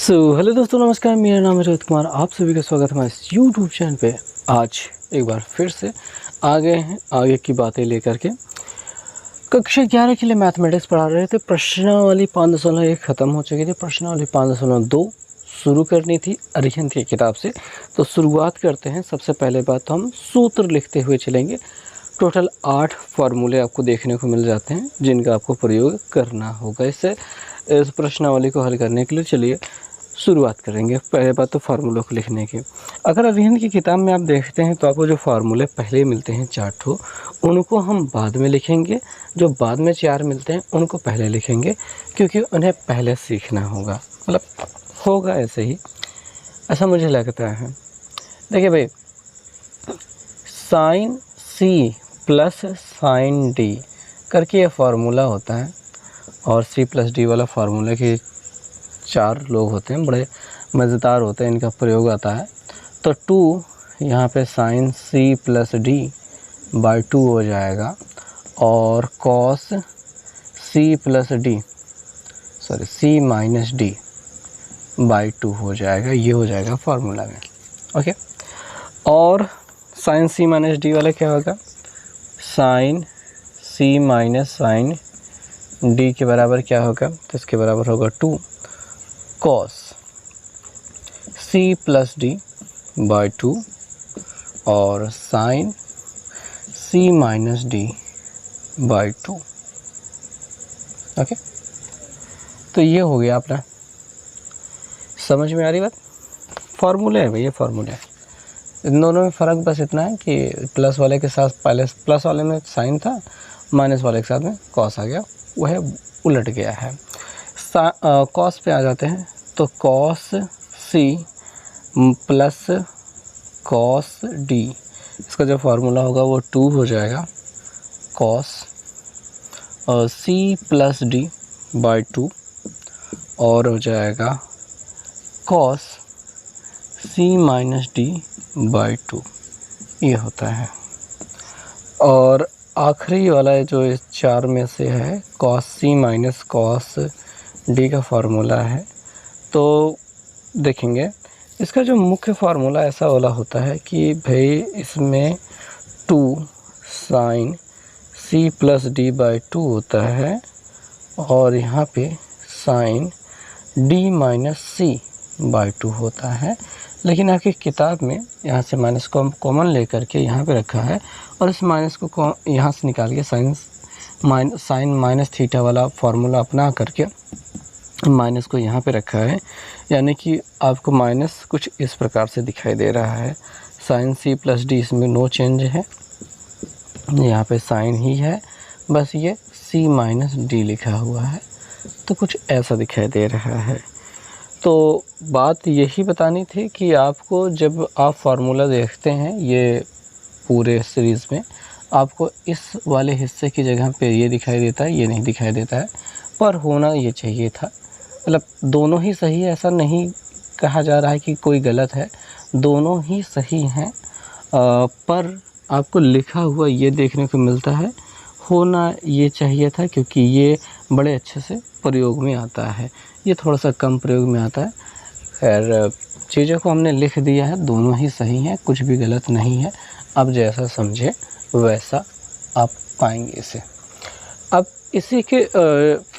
Hello दोस्तों, नमस्कार। मेरा नाम है रोहित कुमार। आप सभी का स्वागत है हमारे इस यूट्यूब चैनल पे। आज एक बार फिर से आ गए हैं आगे की बातें लेकर के। कक्षा 11 के लिए मैथमेटिक्स पढ़ा रहे थे। प्रश्नावली 5.16 एक ख़त्म हो चुकी थी। प्रश्नावली 5.2 शुरू करनी थी अरिहंत की किताब से। तो शुरुआत करते हैं। सबसे पहले बात तो हम सूत्र लिखते हुए चलेंगे। टोटल 8 फार्मूले आपको देखने को मिल जाते हैं जिनका आपको प्रयोग करना होगा इस प्रश्नावली को हल करने के लिए। चलिए शुरुआत करेंगे। पहले बात तो फार्मूलों को लिखने की। अगर अरिहंत की किताब में आप देखते हैं तो आपको जो फार्मूले पहले मिलते हैं 4 ठो, उनको हम बाद में लिखेंगे। जो बाद में 4 मिलते हैं उनको पहले लिखेंगे, क्योंकि उन्हें पहले सीखना होगा। मतलब होगा ऐसे ही, ऐसा मुझे लगता है। देखिए भाई, sine C plus sine D करके ये फार्मूला होता है, और सी प्लस डी वाला फार्मूला के 4 लोग होते हैं, बड़े मज़ेदार होते हैं, इनका प्रयोग आता है। तो 2 यहाँ पे sine C plus D by 2 हो जाएगा, और cos C plus D C minus D by 2 हो जाएगा। ये हो जाएगा फार्मूला में। ओके, और साइन सी माइनस डी वाला क्या होगा? Sine C minus sine D के बराबर क्या होगा? तो इसके बराबर होगा 2 cos C plus D by 2 और sine C minus D by 2। Okay, तो ये हो गया अपना। समझ में आ रही बात? फार्मूले है भैया, फार्मूले है। इन दोनों में फ़र्क बस इतना है कि प्लस वाले के साथ पहले प्लस वाले में साइन था, माइनस वाले के साथ में कॉस आ गया, वह उलट गया है। कॉस पे आ जाते हैं तो cos C plus cos D, इसका जो फार्मूला होगा वो 2 हो जाएगा cos C plus D by 2, और हो जाएगा cos C minus D by 2। ये होता है। और आखिरी वाला जो इस 4 में से है, cos C minus cos D का फार्मूला है। तो देखेंगे इसका जो मुख्य फार्मूला ऐसा वाला होता है कि भाई इसमें 2 sine C plus D by 2 होता है, और यहाँ पे sine D minus C by 2 होता है। लेकिन आपकी किताब में यहाँ से माइनस को कॉमन लेकर के यहाँ पे रखा है, और इस माइनस को यहाँ से निकाल के साइन माइनस थीटा वाला फार्मूला अपना करके माइनस को यहाँ पे रखा है। यानी कि आपको माइनस कुछ इस प्रकार से दिखाई दे रहा है। साइन सी प्लस डी, इसमें नो चेंज है, यहाँ पे साइन ही है, बस ये सी माइनस डी लिखा हुआ है। तो कुछ ऐसा दिखाई दे रहा है। तो बात यही बतानी थी कि आपको जब आप फार्मूला देखते हैं ये पूरे सीरीज़ में, आपको इस वाले हिस्से की जगह पे ये दिखाई देता है, ये नहीं दिखाई देता है, पर होना ये चाहिए था। मतलब दोनों ही सही है, ऐसा नहीं कहा जा रहा है कि कोई गलत है, दोनों ही सही हैं, पर आपको लिखा हुआ ये देखने को मिलता है, होना ये चाहिए था, क्योंकि ये बड़े अच्छे से प्रयोग में आता है, ये थोड़ा सा कम प्रयोग में आता है। खैर, चीज़ों को हमने लिख दिया है, दोनों ही सही हैं, कुछ भी गलत नहीं है। अब जैसा समझे वैसा आप पाएंगे इसे। अब इसी के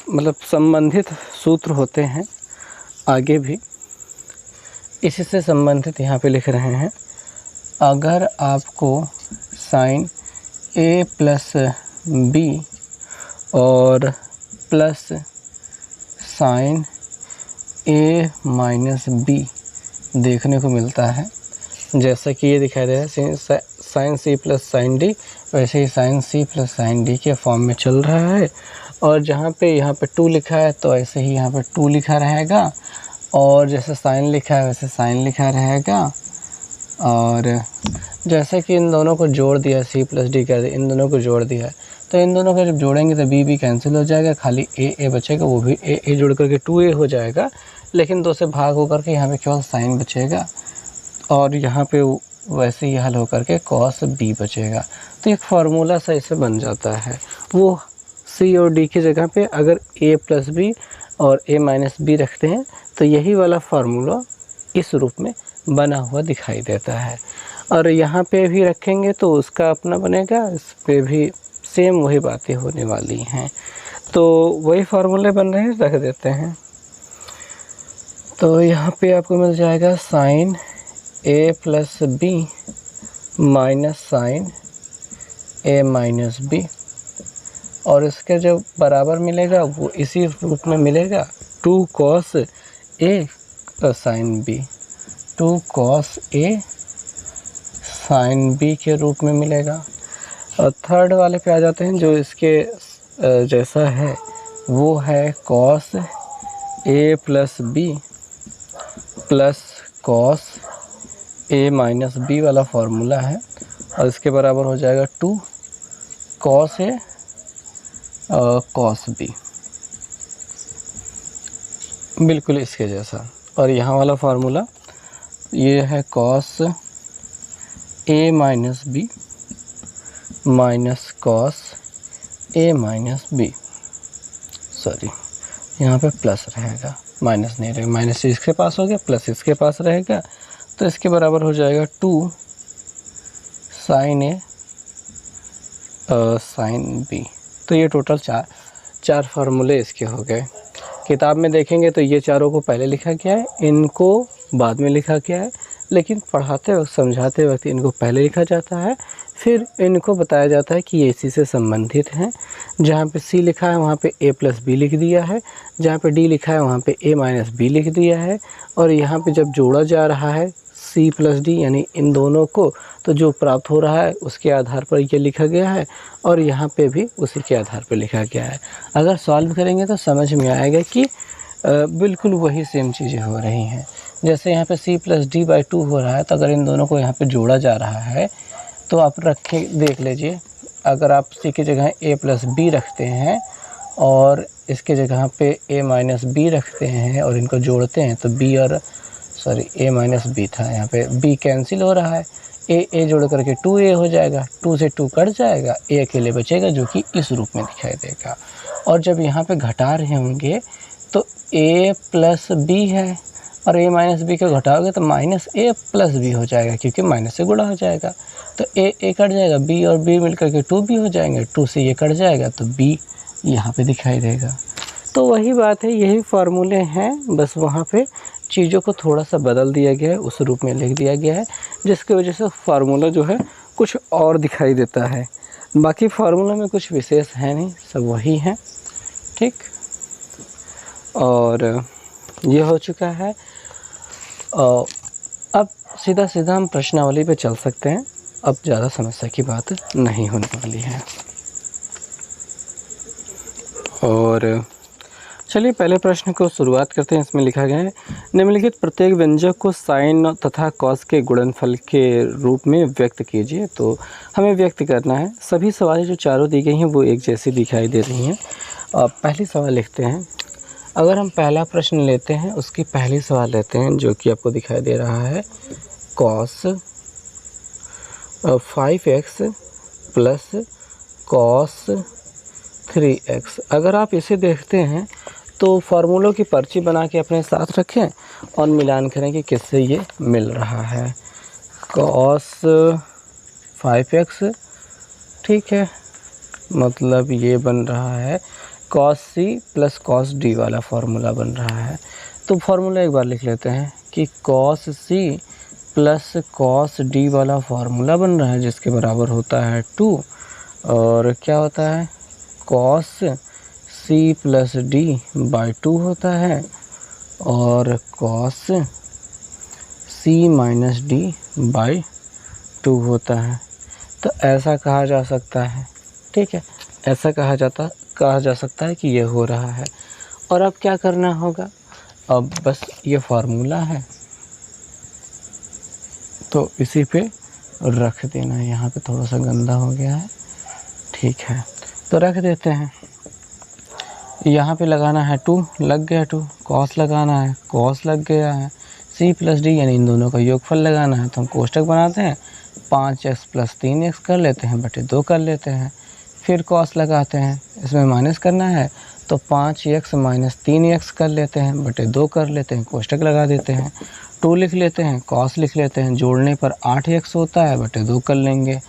मतलब संबंधित सूत्र होते हैं आगे भी, इसी से संबंधित यहाँ पे लिख रहे हैं। अगर आपको साइन ए प्लस बी और प्लस साइन ए माइनस बी देखने को मिलता है, जैसा कि ये दिखाई दे रहा है sine C plus sine D, वैसे ही sine C plus sine D के फॉर्म में चल रहा है। और जहाँ पे यहाँ पे 2 लिखा है तो ऐसे ही यहाँ पे 2 लिखा रहेगा, और जैसे साइन लिखा है वैसे साइन लिखा रहेगा। और जैसे कि इन दोनों को जोड़ दिया, सी प्लस डी कर इन दोनों को जोड़ दिया है, तो इन दोनों को जब जोड़ेंगे तो बी कैंसिल हो जाएगा, खाली ए बचेगा, वो भी ए जोड़ करके 2a हो जाएगा। लेकिन 2 से भाग होकर के यहाँ पे केवल साइन बचेगा, और यहाँ पे वैसे ही हल होकर के कॉस बी बचेगा। तो एक फार्मूला सा इसे बन जाता है। वो सी और डी की जगह पे अगर ए प्लस बी और a माइनस बी रखते हैं तो यही वाला फार्मूला इस रूप में बना हुआ दिखाई देता है। और यहाँ पे भी रखेंगे तो उसका अपना बनेगा, इस पे भी सेम वही बातें होने वाली हैं। तो वही फार्मूले बन रहे हैं, रख देते हैं। तो यहाँ पे आपको मिल जाएगा sine a plus B minus sine a minus B, और इसके जो बराबर मिलेगा वो इसी रूप में मिलेगा 2 cos a sine b, 2 cos a sine b के रूप में मिलेगा। और थर्ड वाले पे आ जाते हैं, जो इसके जैसा है वो है cos a plus B plus cos a minus B वाला फार्मूला है, और इसके बराबर हो जाएगा 2 cos a cos b, बिल्कुल इसके जैसा। और यहाँ वाला फार्मूला ये है cos a minus B minus cos a minus B, sorry यहाँ पे प्लस रहेगा, माइनस नहीं रहेगा, माइनस इसके पास हो गया, प्लस इसके पास रहेगा, तो इसके बराबर हो जाएगा 2 साइन a साइन b। तो ये टोटल चार फार्मूले इसके हो गए। किताब में देखेंगे तो ये चारों को पहले लिखा गया है, इनको बाद में लिखा गया है, लेकिन पढ़ाते वक्त समझाते वक्त इनको पहले लिखा जाता है, फिर इनको बताया जाता है कि ये इसी से संबंधित हैं। जहाँ पे C लिखा है वहाँ पे a प्लस बी लिख दिया है, जहाँ पे D लिखा है वहाँ पे a माइनस बी लिख दिया है, और यहाँ पे जब जोड़ा जा रहा है C प्लस D यानी इन दोनों को, तो जो प्राप्त हो रहा है उसके आधार पर ये लिखा गया है, और यहाँ पे भी उसी के आधार पर लिखा गया है। अगर सॉल्व करेंगे तो समझ में आएगा कि बिल्कुल वही सेम चीज़ें हो रही हैं। जैसे यहाँ पे C प्लस डी बाई 2 हो रहा है, तो अगर इन दोनों को यहाँ पे जोड़ा जा रहा है तो आप रखे देख लीजिए, अगर आप C की जगह a प्लस बी रखते हैं और इसके जगह पे a माइनस बी रखते हैं और इनको जोड़ते हैं तो b और a माइनस बी था, यहाँ पे b कैंसिल हो रहा है, a जोड़ करके 2a हो जाएगा, 2 से 2 कट जाएगा, a अकेले बचेगा जो कि इस रूप में दिखाई देगा। और जब यहाँ पे घटा रहे होंगे तो a प्लस बी है और a माइनस बी को घटाओगे तो माइनस a प्लस बी हो जाएगा, क्योंकि माइनस से गुणा हो जाएगा, तो a कट जाएगा, b और b मिलकर के 2b हो जाएंगे, 2 से ये कट जाएगा तो b यहाँ पे दिखाई देगा। तो वही बात है, यही फार्मूले हैं, बस वहाँ पे चीज़ों को थोड़ा सा बदल दिया गया है, उस रूप में लिख दिया गया है, जिसकी वजह से फार्मूला जो है कुछ और दिखाई देता है। बाकी फार्मूला में कुछ विशेष है नहीं, सब वही है, ठीक। और ये हो चुका है। अब सीधा हम प्रश्नावली पे चल सकते हैं, अब ज़्यादा समस्या की बात नहीं होने वाली है। और चलिए पहले प्रश्न को शुरुआत करते हैं। इसमें लिखा गया है, निम्नलिखित प्रत्येक व्यंजक को साइन तथा कॉस के गुणनफल के रूप में व्यक्त कीजिए। तो हमें व्यक्त करना है। सभी सवालें जो चारों दी गई हैं वो एक जैसी दिखाई दे रही हैं। पहली सवाल लिखते हैं। अगर हम पहला प्रश्न लेते हैं, उसकी पहली सवाल लेते हैं जो कि आपको दिखाई दे रहा है, cos 5x plus cos 3x। अगर आप इसे देखते हैं तो फार्मूलों की पर्ची बना के अपने साथ रखें और मिलान करें कि किससे ये मिल रहा है। कॉस 5x, ठीक है, मतलब ये बन रहा है cos c plus cos d वाला फार्मूला बन रहा है। तो फार्मूला एक बार लिख लेते हैं कि cos c plus cos d वाला फार्मूला बन रहा है, जिसके बराबर होता है 2, और क्या होता है cos c plus d by 2 होता है, और cos c minus d by 2 होता है। तो ऐसा कहा जा सकता है, ठीक है, ऐसा कहा जा सकता है कि ये हो रहा है। और अब क्या करना होगा, अब बस ये फार्मूला है तो इसी पे रख देना है। यहाँ पे थोड़ा सा गंदा हो गया है, ठीक है, तो रख देते हैं। यहाँ पे लगाना है 2, लग गया 2, कॉस लगाना है, कॉस लग गया है, c प्लस d यानी इन दोनों का योगफल लगाना है। तो हम कोष्टक बनाते हैं, 5x प्लस 3x कर लेते हैं, बटे 2 कर लेते हैं, फिर कॉस लगाते हैं, इसमें माइनस करना है तो 5x माइनस 3x कर लेते हैं, बटे 2 कर लेते हैं, कोष्टक लगा देते हैं, 2 लिख लेते हैं, cos लिख लेते हैं, जोड़ने पर 8x होता है, बटे 2 कर लेंगे,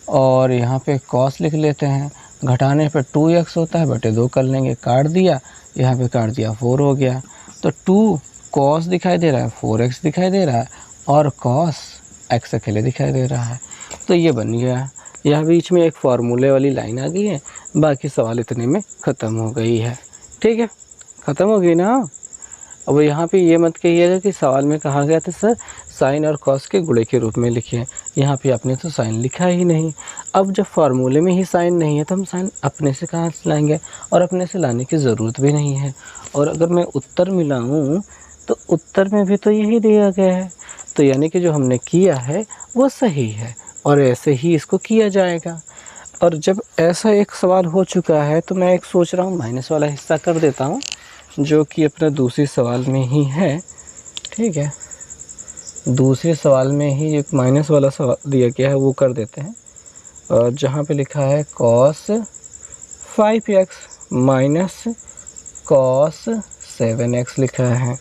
और यहाँ पे cos लिख लेते हैं, घटाने पर 2x होता है, बटे 2 कर लेंगे, काट दिया, यहाँ पे काट दिया, 4 हो गया। तो 2 cos दिखाई दे रहा है, 4x दिखाई दे रहा है, और cos x अकेले दिखाई दे रहा है। तो ये बन गया। यह बीच में एक फार्मूले वाली लाइन आ गई है, बाकी सवाल इतने में ख़त्म हो गई है। ठीक है, ख़त्म हो गई ना। अब यहाँ पे ये मत कहिएगा कि सवाल में कहा गया था सर साइन और कॉस के गुणे के रूप में लिखिए, यहाँ पे आपने तो साइन लिखा ही नहीं। अब जब फार्मूले में ही साइन नहीं है तो हम साइन अपने से कहाँ से लाएंगे, और अपने से लाने की ज़रूरत भी नहीं है। और अगर मैं उत्तर मिलाऊँ तो उत्तर में भी तो यही दिया गया है, तो यानी कि जो हमने किया है वो सही है, और ऐसे ही इसको किया जाएगा। और जब ऐसा एक सवाल हो चुका है तो मैं एक सोच रहा हूँ माइनस वाला हिस्सा कर देता हूँ, जो कि अपने दूसरे सवाल में ही है। ठीक है, दूसरे सवाल में ही एक माइनस वाला सवाल दिया गया है, वो कर देते हैं। और जहाँ पे लिखा है cos 5x minus cos 7x लिखा है,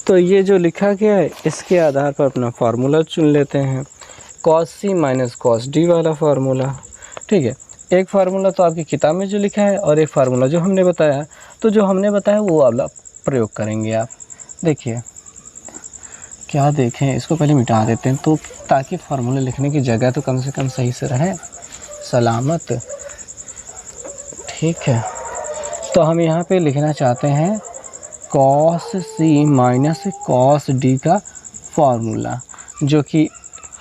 तो ये जो लिखा गया है इसके आधार पर अपना फार्मूला चुन लेते हैं, cos c minus cos d वाला फार्मूला। ठीक है, एक फार्मूला तो आपकी किताब में जो लिखा है और एक फार्मूला जो हमने बताया, तो जो हमने बताया वो वाला प्रयोग करेंगे आप। देखिए क्या देखें, इसको पहले मिटा देते हैं तो ताकि फार्मूला लिखने की जगह तो कम से कम सही से रहे, सलामत। ठीक है, तो हम यहाँ पे लिखना चाहते हैं cos c minus cos d का फार्मूला, जो कि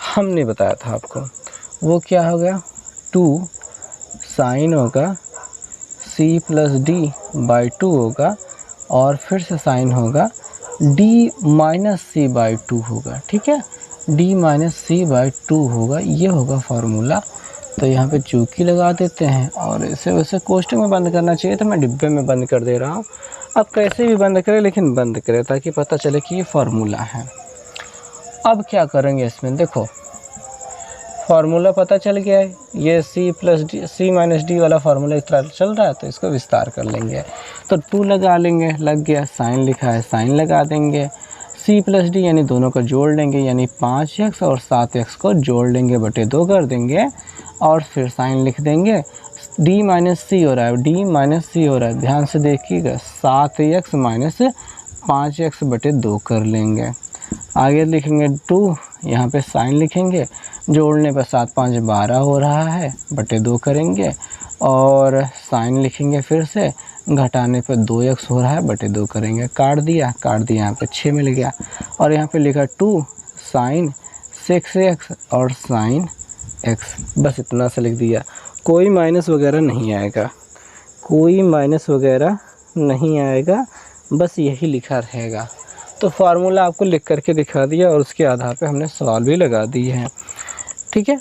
हमने बताया था आपको। वो क्या हो गया, 2 साइन होगा c प्लस डी बाई 2 होगा, और फिर से साइन होगा d माइनस सी बाई 2 होगा। ठीक है, d माइनस सी बाई 2 होगा, ये होगा फार्मूला। तो यहाँ पे चूकी लगा देते हैं, और इसे वैसे कोष्टक में बंद करना चाहिए, तो मैं डिब्बे में बंद कर दे रहा हूँ। अब कैसे भी बंद करें, लेकिन बंद करें ताकि पता चले कि ये फार्मूला है। अब क्या करेंगे इसमें, देखो फार्मूला पता चल गया है, ये c माइनस डी वाला फार्मूला इस तरह चल रहा है, तो इसको विस्तार कर लेंगे। तो 2 लगा लेंगे, लग गया, साइन लिखा है साइन लगा देंगे, c प्लस डी यानी दोनों को जोड़ लेंगे, यानी 5x और 7x को जोड़ लेंगे, बटे 2 कर देंगे, और फिर साइन लिख देंगे। d माइनस सी हो रहा है, d माइनस सी हो रहा है, ध्यान से देखिएगा, 7x माइनस 5x बटे 2 कर लेंगे। आगे लिखेंगे 2, यहाँ पे साइन लिखेंगे, जोड़ने पर 7 5 12 हो रहा है, बटे 2 करेंगे, और साइन लिखेंगे फिर से, घटाने पर 2x हो रहा है, बटे 2 करेंगे, काट दिया, यहाँ पे 6 मिल गया, और यहाँ पे लिखा 2 साइन 6x और साइन x, बस इतना सा लिख दिया। कोई माइनस वगैरह नहीं आएगा, कोई माइनस वगैरह नहीं आएगा, बस यही लिखा रहेगा। तो फार्मूला आपको लिख करके दिखा दिया, और उसके आधार पे हमने सवाल भी लगा दिए हैं। ठीक है,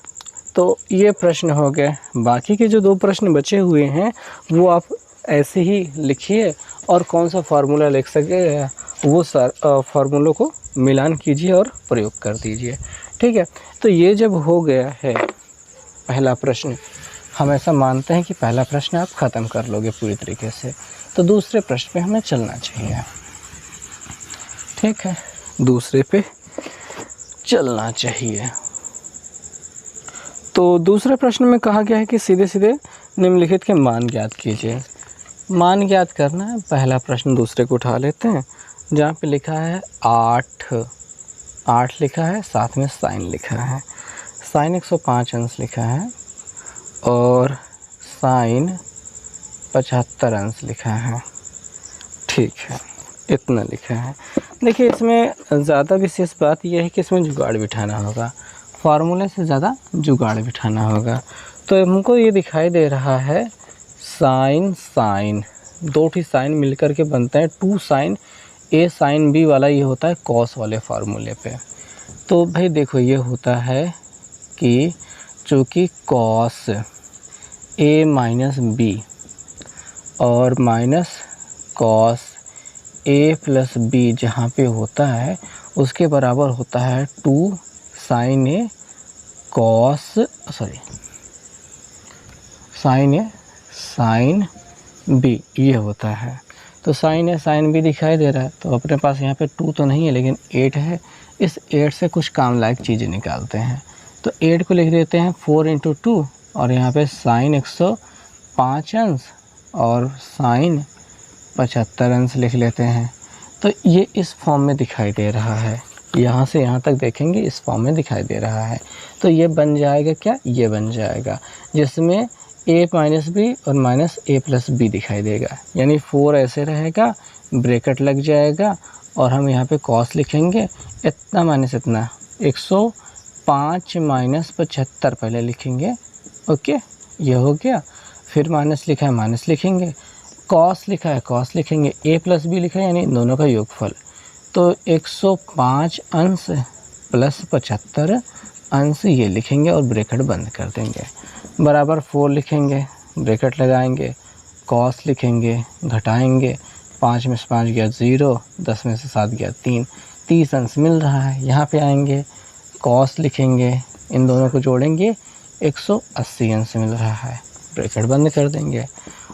तो ये प्रश्न हो गए। बाकी के जो 2 प्रश्न बचे हुए हैं वो आप ऐसे ही लिखिए, और कौन सा फार्मूला लिख सके वो फार्मूलों को मिलान कीजिए और प्रयोग कर दीजिए। ठीक है, तो ये जब हो गया है पहला प्रश्न, हम ऐसा मानते हैं कि पहला प्रश्न आप ख़त्म कर लोगे पूरी तरीके से, तो दूसरे प्रश्न पे हमें चलना चाहिए। ठीक है, दूसरे पे चलना चाहिए। तो दूसरे प्रश्न में कहा गया है कि सीधे सीधे निम्नलिखित के मान ज्ञात कीजिए। मान ज्ञात करना है, पहला प्रश्न दूसरे को उठा लेते हैं, जहाँ पे लिखा है 8 लिखा है, साथ में साइन लिखा है, साइन 105 अंश लिखा है, और साइन 75 अंश लिखा है। ठीक है, इतना लिखा है। देखिए इसमें ज़्यादा विशेष बात यह है कि इसमें जुगाड़ बिठाना होगा, फार्मूले से ज़्यादा जुगाड़ बिठाना होगा। तो हमको ये दिखाई दे रहा है साइन 2 साइन मिलकर के बनते हैं 2 साइन ए साइन बी वाला, ये होता है कॉस वाले फार्मूले पे। तो भाई देखो ये होता है कि चूँकि कॉस ए माइनस बी और minus cos A plus B जहाँ पे होता है उसके बराबर होता है 2 साइन ए साइन बी, ये होता है। तो साइन है, साइन बी दिखाई दे रहा है। तो अपने पास यहाँ पे 2 तो नहीं है लेकिन 8 है। इस 8 से कुछ काम लायक चीज़ें निकालते हैं। तो 8 को लिख देते हैं 4 × 2 और यहाँ पे साइन 105 अंश और साइन 75 अंश लिख लेते हैं। तो ये इस फॉर्म में दिखाई दे रहा है, यहाँ से यहाँ तक देखेंगे इस फॉर्म में दिखाई दे रहा है। तो ये बन जाएगा क्या, ये बन जाएगा जिसमें a माइनस बी और माइनस a प्लस बी दिखाई देगा, यानी 4 ऐसे रहेगा, ब्रैकेट लग जाएगा और हम यहाँ पे कॉस लिखेंगे इतना माइनस इतना 105 माइनस 75 पहले लिखेंगे। ओके, ये हो गया। फिर माइनस लिखा है, माइनस लिखेंगे, कॉस लिखा है, कॉस लिखेंगे, a प्लस बी लिखा है यानी दोनों का योगफल। तो 105 अंश प्लस 75 अंश ये लिखेंगे और ब्रैकेट बंद कर देंगे, बराबर 4 लिखेंगे, ब्रैकेट लगाएंगे, कॉस लिखेंगे, घटाएंगे, 5 में से 5 गया 0, 10 में से 7 गया 3, 30 अंश मिल रहा है। यहाँ पे आएंगे, कॉस लिखेंगे, इन दोनों को जोड़ेंगे, 180 अंश मिल रहा है, ब्रैकेट बंद कर देंगे।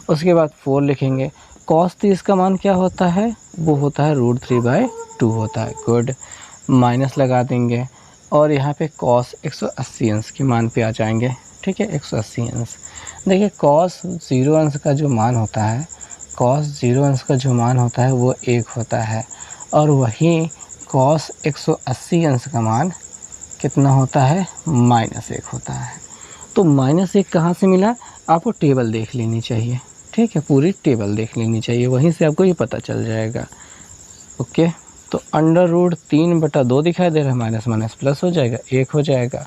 उसके बाद 4 लिखेंगे, कॉस 30 का मान क्या होता है, वो होता है √3/2 होता है। गुड, माइनस लगा देंगे और यहाँ पे कॉस 180 अंश के मान पे आ जाएंगे। ठीक है, 180 अंश। देखिए कॉस 0 अंश का जो मान होता है, कॉस 0 अंश का जो मान होता है वो 1 होता है और वही कॉस 180 अंश का मान कितना होता है, -1 होता है। तो -1 कहाँ से मिला, आपको टेबल देख लेनी चाहिए। ठीक है, पूरी टेबल देख लेनी चाहिए, वहीं से आपको ये पता चल जाएगा। ओके, तो √3/2 दिखाई दे रहा है, माइनस माइनस प्लस हो जाएगा, 1 हो जाएगा।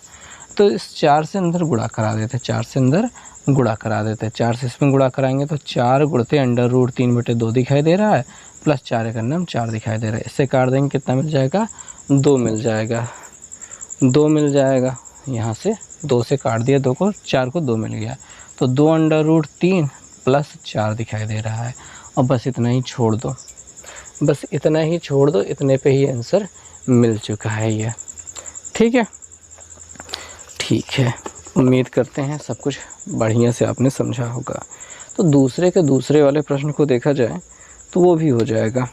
तो इस 4 से अंदर गुणा करा देते हैं, 4 से अंदर गुणा करा देते हैं, 4 से इसमें गुणा कराएंगे तो 4 गुणते √3/2 दिखाई दे रहा है, प्लस 4 करना 4 दिखाई दे रहा है। इससे काट देंगे, कितना मिल जाएगा, 2 मिल जाएगा, 2 मिल जाएगा। यहाँ से 2 से काट दिया, 2 को 4 को 2 मिल गया, तो 2√3 प्लस 4 दिखाई दे रहा है। और बस इतना ही छोड़ दो, बस इतना ही छोड़ दो, इतने पे ही आंसर मिल चुका है ये। ठीक है, ठीक है, उम्मीद करते हैं सब कुछ बढ़िया से आपने समझा होगा। तो दूसरे के दूसरे वाले प्रश्न को देखा जाए तो वो भी हो जाएगा,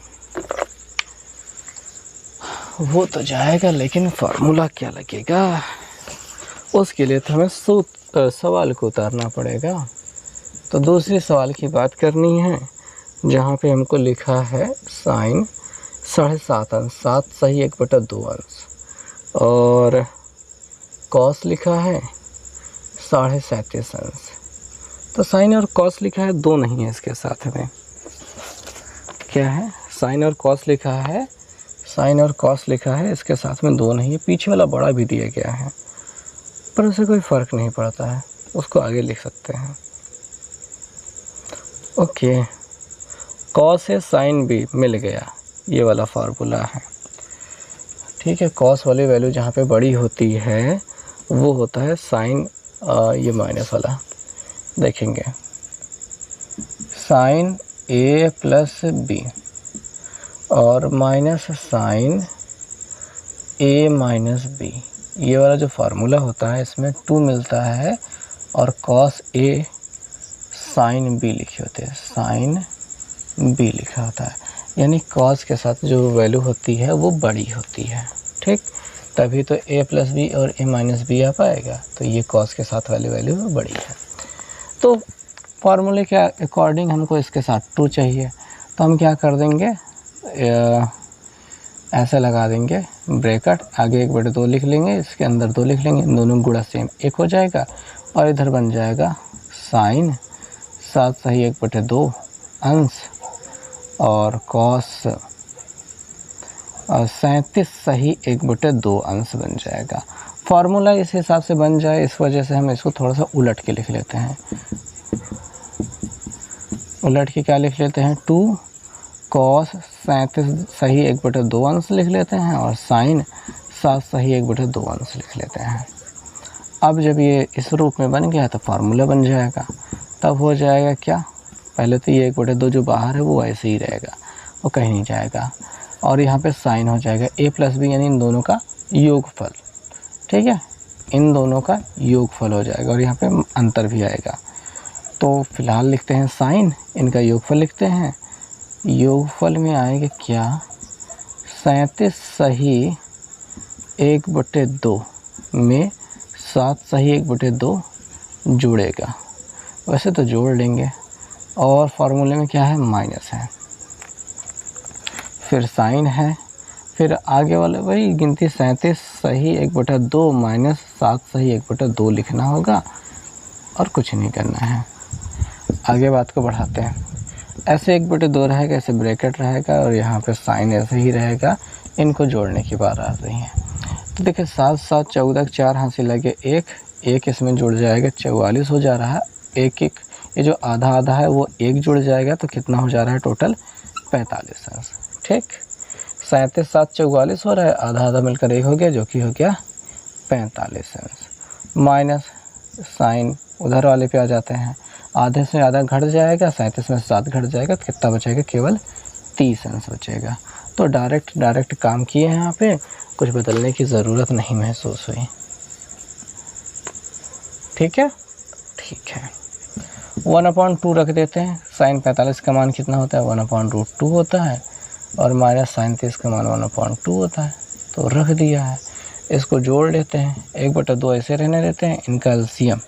वो तो जाएगा, लेकिन फार्मूला क्या लगेगा, उसके लिए तो हमें सवाल को उतारना पड़ेगा। तो दूसरे सवाल की बात करनी है, जहाँ पे हमको लिखा है साइन 7.5 अंश, 7 सही 1/2 अंश, और कॉस लिखा है 37.5 अंश। तो साइन और कॉस लिखा है, 2 नहीं है इसके साथ में, क्या है, साइन और कॉस लिखा है, साइन और कॉस लिखा है, इसके साथ में 2 नहीं है। पीछे वाला बड़ा भी दिया गया है पर उससे कोई फ़र्क नहीं पड़ता है, उसको आगे लिख सकते हैं। ओके, कॉस है साइन भी मिल गया, ये वाला फार्मूला है। ठीक है, कॉस वाली वैल्यू जहाँ पे बड़ी होती है वो होता है साइन, ये माइनस वाला देखेंगे, साइन a प्लस बी और minus sine a minus B, ये वाला जो फार्मूला होता है इसमें 2 मिलता है और कॉस a साइन b लिखे होते हैं, साइन b लिखा होता है, यानी कॉस के साथ जो वैल्यू होती है वो बड़ी होती है। ठीक, तभी तो a प्लस बी और a माइनस बी आ पाएगा, तो ये कॉस के साथ वाली वैल्यू बड़ी है। तो फार्मूले के अकॉर्डिंग हमको इसके साथ 2 चाहिए, तो हम क्या कर देंगे, ऐसे लगा देंगे ब्रैकेट, आगे 1/2 लिख लेंगे, इसके अंदर 2 लिख लेंगे, इन दोनों गुणा सेम 1 हो जाएगा और इधर बन जाएगा साइन 7 सही 1/2 अंश और कॉस 37 सही 1/2 अंश बन जाएगा। फार्मूला इस हिसाब से बन जाए, इस वजह से हम इसको थोड़ा सा उलट के लिख लेते हैं। उलट के क्या लिख लेते हैं, 2 कॉस 37 सही 1/2 अंश लिख लेते हैं और साइन 7 सही 1/2 अंश लिख लेते हैं। अब जब ये इस रूप में बन गया तो फार्मूला बन जाएगा, तब हो जाएगा क्या, पहले तो ये 1/2 जो बाहर है वो ऐसे ही रहेगा, वो कहीं नहीं जाएगा, और यहाँ पे साइन हो जाएगा a प्लस बी, यानी इन दोनों का योगफल। ठीक है, इन दोनों का योगफल हो जाएगा और यहाँ पे अंतर भी आएगा। तो फिलहाल लिखते हैं साइन, इनका योगफल लिखते हैं। योगफल में आएगा क्या, 37 सही 1/2 में 7 सही 1/2 जोड़ेगा। वैसे तो जोड़ लेंगे, और फार्मूले में क्या है, माइनस है, फिर साइन है, फिर आगे वाले वही गिनती 37 सही 1/2 माइनस 7 सही 1/2 लिखना होगा, और कुछ नहीं करना है। आगे बात को बढ़ाते हैं। ऐसे 1/2 रहेगा, ऐसे ब्रैकेट रहेगा, और यहाँ पे साइन ऐसे ही रहेगा। इनको जोड़ने की बात आ रही है। तो देखिए 7 7 14, 4 हाथ से लगे 1 इसमें जुड़ जाएगा, 44 हो जा रहा है। एक ये जो आधा आधा है वो 1 जुड़ जाएगा, तो कितना हो जा रहा है टोटल, 45 अंश। ठीक, 37 7 44 हो रहा है, आधा आधा मिलकर 1 हो गया, जो कि हो गया 45 अंश। माइनस साइन उधर वाले पे आ जाते हैं, आधे से आधा घट जाएगा, 37 में 7 घट जाएगा, तो कितना बचेगा, केवल 30 अंश बचेगा। तो डायरेक्ट काम किए हैं, यहाँ पे कुछ बदलने की ज़रूरत नहीं महसूस हुई। ठीक है, ठीक है। 1/2 रख देते हैं। साइन 45 का मान कितना होता है, 1/2 होता है, और माइनस साइन 30 का मान 1/2 होता है, तो रख दिया है। इसको जोड़ लेते हैं, 1/2 ऐसे रहने देते हैं, इनका एलसीएम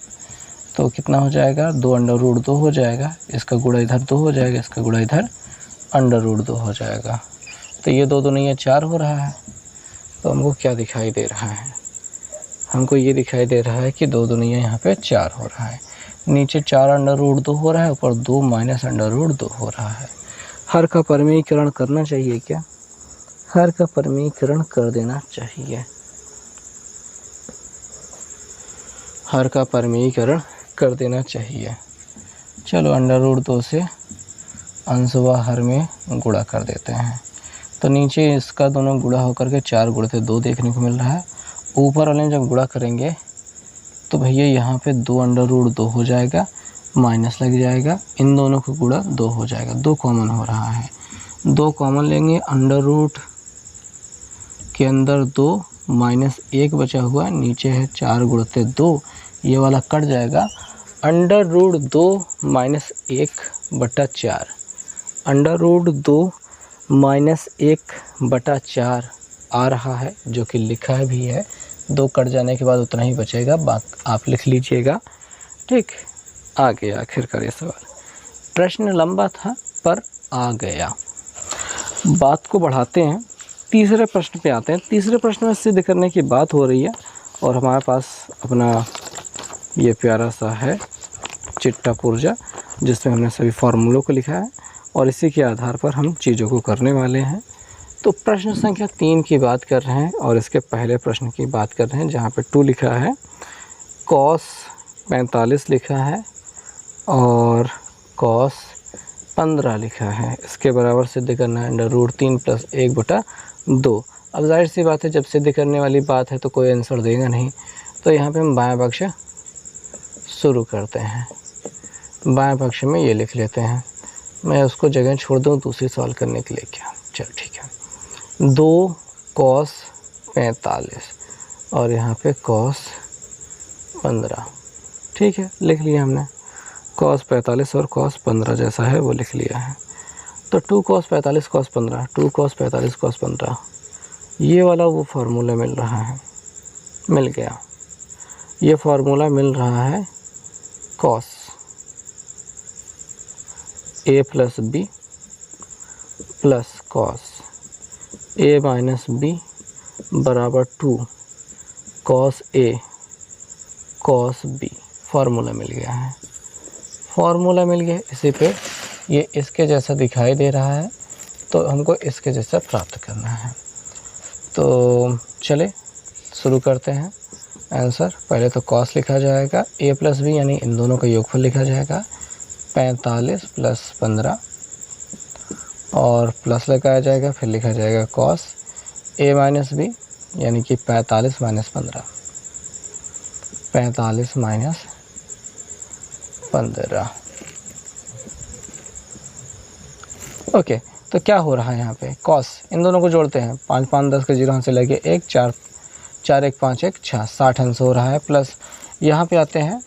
तो कितना हो जाएगा, 2√2 हो जाएगा। इसका गुणा इधर 2 हो जाएगा, इसका गुणा इधर √2 हो जाएगा। तो ये 2 दूनी 4 हो रहा है। तो हमको क्या दिखाई दे रहा है, हमको ये दिखाई दे रहा है कि 2 दूनी यहाँ पे 4 हो रहा है। नीचे 4√2 हो रहा है, ऊपर 2 माइनस √2 हो रहा है। हर का परिमीकरण करना चाहिए क्या, हर का परिमीकरण कर देना चाहिए, हर का परिमीकरण कर देना चाहिए। चलो √2 से अंश व हर में गुणा कर देते हैं। तो नीचे इसका दोनों गुणा होकर के 4 गुणित 2 देखने को मिल रहा है। ऊपर वाले में जब गुणा करेंगे तो भैया यहाँ पे 2√2 हो जाएगा, माइनस लग जाएगा, इन दोनों को गुणा 2 हो जाएगा, 2 कॉमन हो रहा है, 2 कॉमन लेंगे, अंडर के अंदर 2 माइनस 1 बचा हुआ, नीचे है 4 गुणित 2, ये वाला कट जाएगा। √2 माइनस 1/4, √2 माइनस 1/4 आ रहा है, जो कि लिखा भी है। 2 कट जाने के बाद उतना ही बचेगा, आप लिख लीजिएगा। ठीक, आ गया आखिरकार ये सवाल। प्रश्न लंबा था पर आ गया। बात को बढ़ाते हैं, तीसरे प्रश्न पे आते हैं। तीसरे प्रश्न में सिद्ध करने की बात हो रही है, और हमारे पास अपना ये प्यारा सा है चिट्टा पुर्जा, जिसमें हमने सभी फार्मूलों को लिखा है, और इसी के आधार पर हम चीज़ों को करने वाले हैं। तो प्रश्न संख्या 3 की बात कर रहे हैं, और इसके पहले प्रश्न की बात कर रहे हैं, जहाँ पे 2 लिखा है, cos 45 लिखा है, और cos 15 लिखा है। इसके बराबर सिद्ध करना है √3 + 1/2। अब जाहिर सी बात है, जब सिद्ध करने वाली बात है तो कोई आंसर देगा नहीं, तो यहाँ पे हम बाएं पक्ष शुरू करते हैं। बाएं पक्ष में ये लिख लेते हैं, मैं उसको जगह छोड़ दूँ दूसरी सवाल करने के लिए क्या। चलो ठीक है, 2 cos 45 और यहाँ पे cos 15। ठीक है, लिख लिया हमने, cos 45 और cos 15 जैसा है वो लिख लिया है। तो 2 cos 45 cos 15, 2 cos 45 cos 15, ये वाला वो फार्मूला मिल रहा है, मिल गया। ये फार्मूला मिल रहा है cos a + b + cos a - b बराबर 2 cos a cos b। Formula मिल गया है, फार्मूला मिल गया। इसी पे ये इसके जैसा दिखाई दे रहा है, तो हमको इसके जैसा प्राप्त करना है। तो चले शुरू करते हैं आंसर। पहले तो cos लिखा जाएगा, a + b यानी इन दोनों का योगफल लिखा जाएगा, 45 + 15, और प्लस लगाया जाएगा, फिर लिखा जाएगा cos a - b यानी कि 45 - 15, 45 - 15। ओके, तो क्या हो रहा है यहाँ पे, cos इन दोनों को जोड़ते हैं, 5 5 10 के 0 से लगे 1, 4 4 1 5 1 6, 60 अंश हो रहा है, प्लस यहाँ पे आते हैं,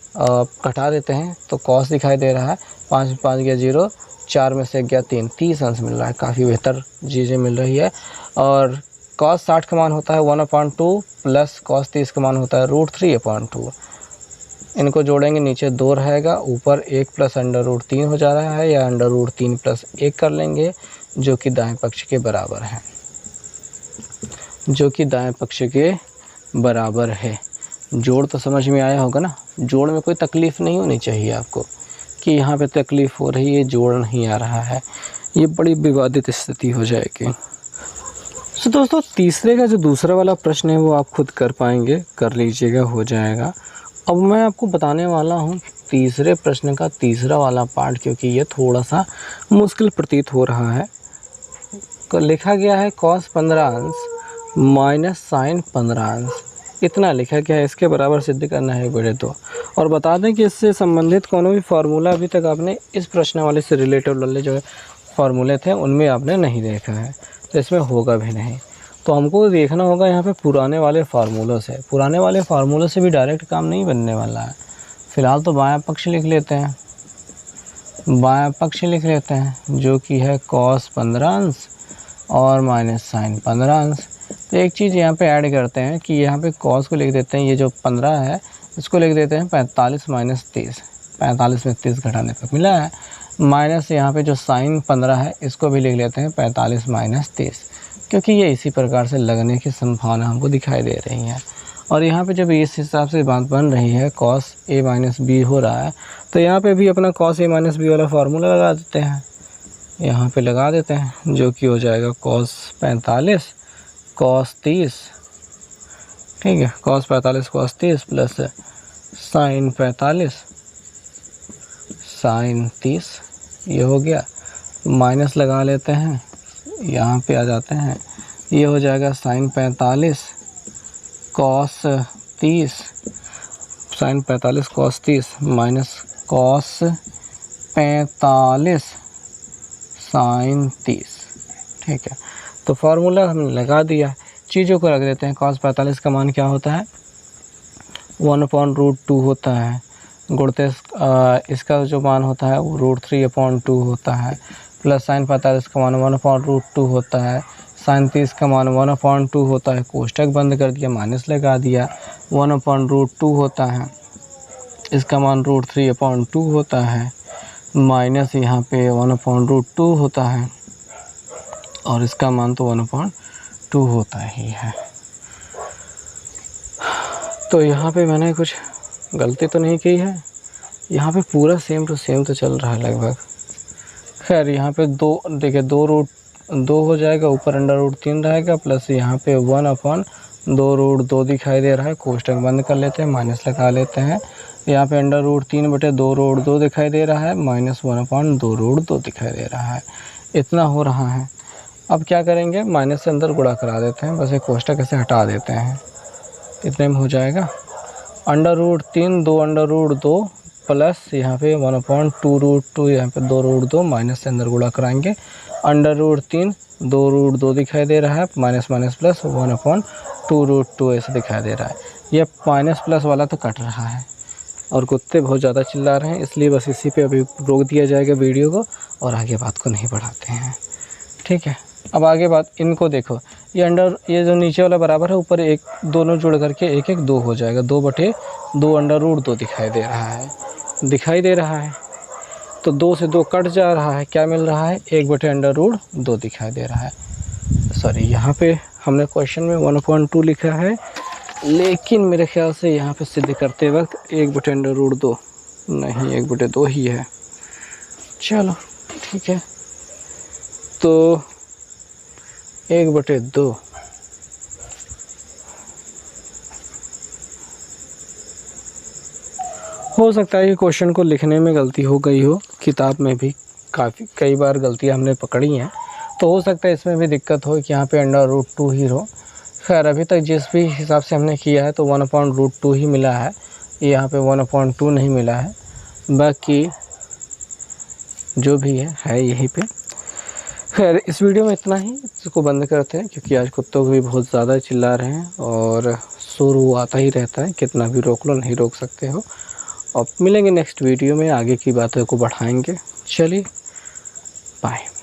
घटा देते हैं तो कॉस दिखाई दे रहा है, 5 5 गया 0, 4 में से गया 3, 30 अंश मिल रहा है, काफ़ी बेहतर चीज़ें मिल रही है। और कॉस 60 का मान होता है 1/2 प्लस कॉस 30 का मान होता है √3/2। इनको जोड़ेंगे, नीचे 2 रहेगा, ऊपर 1 प्लस √3 हो जा रहा है, या √3 प्लस 1 कर लेंगे, जो कि दाएं पक्ष के बराबर है, जो कि दाएं पक्ष के बराबर है। जोड़ तो समझ में आया होगा ना, जोड़ में कोई तकलीफ़ नहीं होनी चाहिए आपको कि यहाँ पे तकलीफ़ हो रही है, जोड़ नहीं आ रहा है, ये बड़ी विवादित स्थिति हो जाएगी। तो दोस्तों तीसरे का जो दूसरा वाला प्रश्न है वो आप खुद कर पाएंगे, कर लीजिएगा, हो जाएगा। अब मैं आपको बताने वाला हूँ तीसरे प्रश्न का तीसरा वाला पार्ट, क्योंकि ये थोड़ा सा मुश्किल प्रतीत हो रहा है। तो लिखा गया है cos 15 अंश माइनस साइन 15 अंश, इतना लिखा गया है, इसके बराबर सिद्ध करना है बड़े 2। और बता दें कि इससे संबंधित कोनो भी फार्मूला अभी तक आपने इस प्रश्न वाले से रिलेटेड वाले जो फार्मूले थे उनमें आपने नहीं देखा है, तो इसमें होगा भी नहीं। तो हमको देखना होगा यहाँ पे पुराने वाले फार्मूलों से, पुराने वाले फार्मूलों से भी डायरेक्ट काम नहीं बनने वाला है। फ़िलहाल तो बायां पक्ष लिख लेते हैं, बायां पक्ष लिख लेते हैं, जो कि है cos 15 अंश और माइनस साइन 15 अंश। तो एक चीज़ यहाँ पे ऐड करते हैं कि यहाँ पे cos को लिख देते हैं, ये जो 15 है इसको लिख देते हैं 45 माइनस 30, 45 में 30 घटाने पर मिला है, माइनस यहाँ पे जो साइन 15 है इसको भी लिख लेते हैं 45 माइनस 30, क्योंकि ये इसी प्रकार से लगने की संभावना हमको दिखाई दे रही है। और यहाँ पे जब इस हिसाब से बात बन रही है cos a माइनस बी हो रहा है, तो यहाँ पे भी अपना cos a माइनस बी वाला फार्मूला लगा देते हैं, यहाँ पे लगा देते हैं, जो कि हो जाएगा cos 45 cos 30, ठीक है, cos 45 cos 30 plus sine 45 sine 30, ये हो गया, माइनस लगा लेते हैं, यहाँ पे आ जाते हैं, ये हो जाएगा sine 45 cos 30 sine 45 cos 30 minus cos 45 sine 30, ठीक है। तो फार्मूला हमने लगा दिया, चीज़ों को रख देते हैं। cos 45 का मान क्या होता है, 1/√2 होता है, गुणते इसका जो मान होता है वो √3/2 होता है, प्लस साइन 45 का मान 1/√2 होता है, साइन 30 का मान 1/2 होता है, कोष्टक बंद कर दिया, माइनस लगा दिया, 1/√2 होता है, इसका मान √3/2 होता है, माइनस यहाँ पे 1/√2 होता है, और इसका मान तो 1/2 होता ही है। तो यहाँ पे मैंने कुछ गलती तो नहीं की है, यहाँ पे पूरा सेम टू सेम तो चल रहा है लगभग। खैर यहाँ पे 2 देखिए 2 हो जाएगा, ऊपर √3 रहेगा, प्लस यहाँ पे 1/2√2 दिखाई दे रहा है, कोष्टक बंद कर लेते हैं, माइनस लगा लेते हैं, यहाँ पे √3/2√2 दिखाई दे रहा है, माइनस 1/2√2 दिखाई दे रहा है, इतना हो रहा है। अब क्या करेंगे, माइनस से अंदर गुणा करा देते हैं, बस एक कोष्टक ऐसे हटा देते हैं, इतने में हो जाएगा। √3 2/2 प्लस यहाँ पे 1/2√2, यहाँ पे 2√2, माइनस से अंदर गुणा कराएंगे, √3 2√2 दिखाई दे रहा है, माइनस माइनस प्लस 1/2√2 ऐसे दिखाई दे रहा है। यह माइनस प्लस वाला तो कट रहा है, और कुत्ते बहुत ज़्यादा चिल्ला रहे हैं, इसलिए बस इसी पे अभी रोक दिया जाएगा वीडियो को, और आगे बात को नहीं बढ़ाते हैं, ठीक है। अब आगे बात, इनको देखो, ये जो नीचे वाला बराबर है, ऊपर एक दोनों जुड़ करके 1 1 2 हो जाएगा, 2/2 दिखाई दे रहा है, तो 2 से 2 कट जा रहा है, क्या मिल रहा है, 1/2 दिखाई दे रहा है। सॉरी, यहाँ पे हमने क्वेश्चन में 1/2 लिखा है, लेकिन मेरे ख्याल से यहाँ पे सिद्ध करते वक्त 1/2 नहीं, 1/2 ही है। चलो ठीक है, तो 1/2 हो सकता है कि क्वेश्चन को लिखने में गलती हो गई हो, किताब में भी कई बार गलतियां हमने पकड़ी हैं, तो हो सकता है इसमें भी दिक्कत हो कि यहाँ पे √2 ही हो। खैर अभी तक जिस भी हिसाब से हमने किया है तो 1/2 ही मिला है, यहाँ पे 1/2 नहीं मिला है, बाकी जो भी है यहीं पे। खैर इस वीडियो में इतना ही, इसको बंद करते हैं क्योंकि आज कुत्तों को भी बहुत ज़्यादा चिल्ला रहे हैं और शोर वो आता ही रहता है, कितना भी रोक लो नहीं रोक सकते हो। अब मिलेंगे नेक्स्ट वीडियो में, आगे की बातों को बढ़ाएंगे। चलिए बाय।